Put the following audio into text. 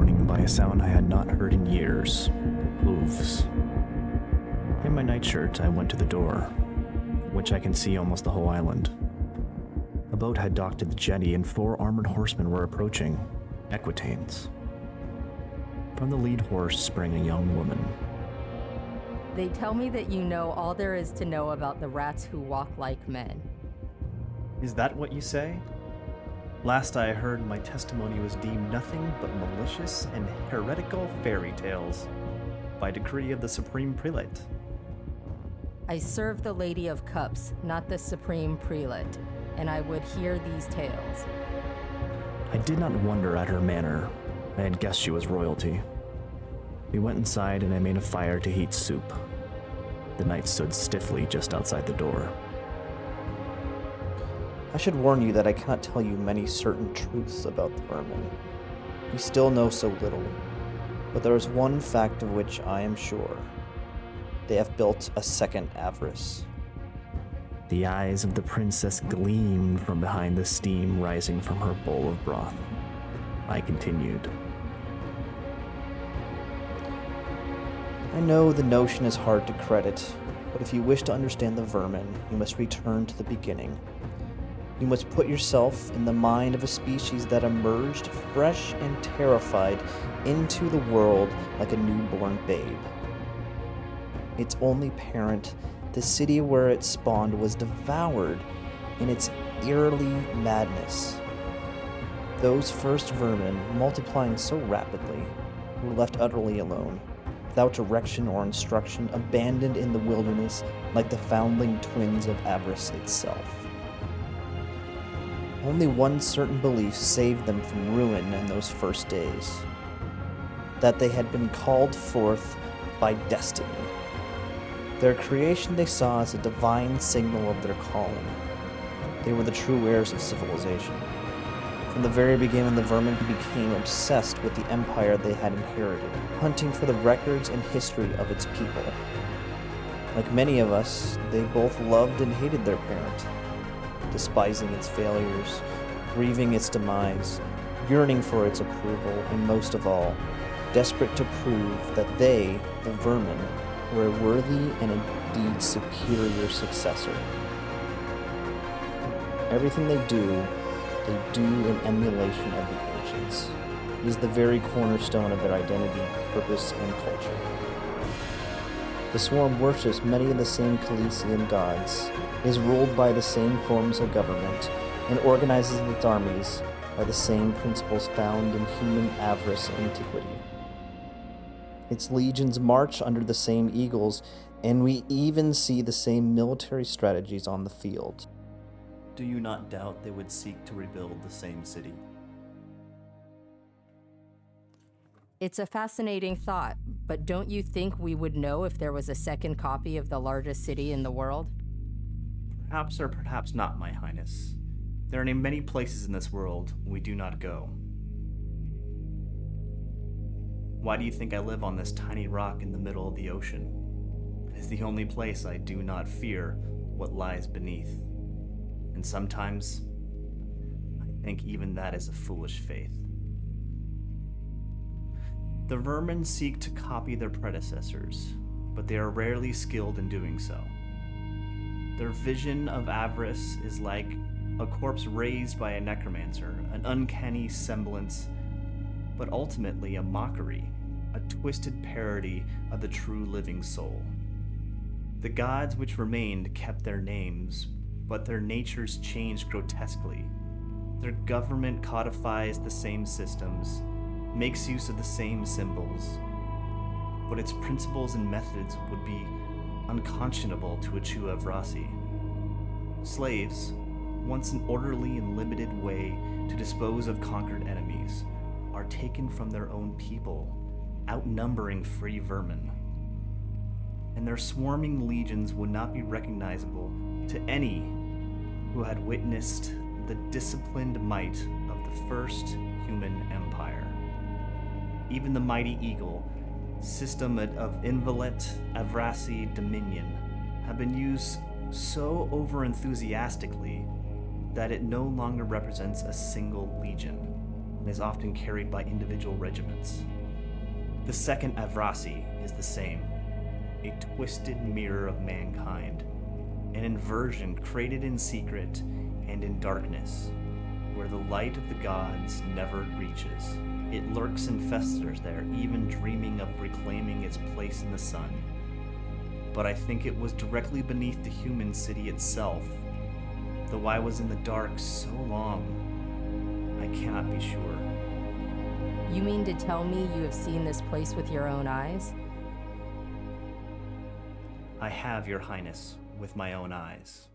morning by a sound I had not heard in years. Hooves. In my nightshirt, I went to the door, which I can see almost the whole island. A boat had docked at the jetty and 4 armored horsemen were approaching, equitanes. From the lead horse sprang a young woman. They tell me that you know all there is to know about the rats who walk like men. Is that what you say? Last I heard, my testimony was deemed nothing but malicious and heretical fairy tales by decree of the Supreme Prelate. I serve the Lady of Cups, not the Supreme Prelate, and I would hear these tales. I did not wonder at her manner. I had guessed she was royalty. We went inside and I made a fire to heat soup. The knight stood stiffly just outside the door. I should warn you that I cannot tell you many certain truths about the vermin. We still know so little, but there is one fact of which I am sure. They have built a second Avarice. The eyes of the princess gleamed from behind the steam rising from her bowl of broth. I continued. I know the notion is hard to credit, but if you wish to understand the vermin, you must return to the beginning. You must put yourself in the mind of a species that emerged fresh and terrified into the world like a newborn babe. Its only parent, the city where it spawned, was devoured in its eerily madness. Those first vermin, multiplying so rapidly, were left utterly alone, without direction or instruction, abandoned in the wilderness like the foundling twins of Avarice itself. Only one certain belief saved them from ruin in those first days: that they had been called forth by destiny. Their creation they saw as a divine signal of their calling. They were the true heirs of civilization. From the very beginning, the vermin became obsessed with the empire they had inherited, hunting for the records and history of its people. Like many of us, they both loved and hated their parent, despising its failures, grieving its demise, yearning for its approval, and most of all, desperate to prove that they, the vermin, were a worthy and indeed superior successor. Everything they do in emulation of the ancients. It is the very cornerstone of their identity, purpose, and culture. The swarm worships many of the same Calician gods, is ruled by the same forms of government, and organizes its armies by the same principles found in human avarice and antiquity. Its legions march under the same eagles, and we even see the same military strategies on the field. Do you not doubt they would seek to rebuild the same city? It's a fascinating thought, but don't you think we would know if there was a second copy of the largest city in the world? Perhaps or perhaps not, my highness. There are many places in this world we do not go. Why do you think I live on this tiny rock in the middle of the ocean? It is the only place I do not fear what lies beneath. And sometimes, I think even that is a foolish faith. The vermin seek to copy their predecessors, but they are rarely skilled in doing so. Their vision of avarice is like a corpse raised by a necromancer, an uncanny semblance, but ultimately a mockery, a twisted parody of the true living soul. The gods which remained kept their names, but their natures changed grotesquely. Their government codifies the same systems, makes use of the same symbols, but its principles and methods would be unconscionable to a true Avrasi. Slaves, once an orderly and limited way to dispose of conquered enemies, are taken from their own people, outnumbering free vermin. And their swarming legions would not be recognizable to any who had witnessed the disciplined might of the first human empire. Even the mighty eagle, system of Inviolate Avrasi dominion, have been used so over-enthusiastically that it no longer represents a single legion, and is often carried by individual regiments. The second Avrasi is the same, a twisted mirror of mankind, an inversion created in secret and in darkness, where the light of the gods never reaches. It lurks and festers there, even dreaming of reclaiming its place in the sun. But I think it was directly beneath the human city itself, though I was in the dark so long, I cannot be sure. You mean to tell me you have seen this place with your own eyes? I have, Your Highness, with my own eyes.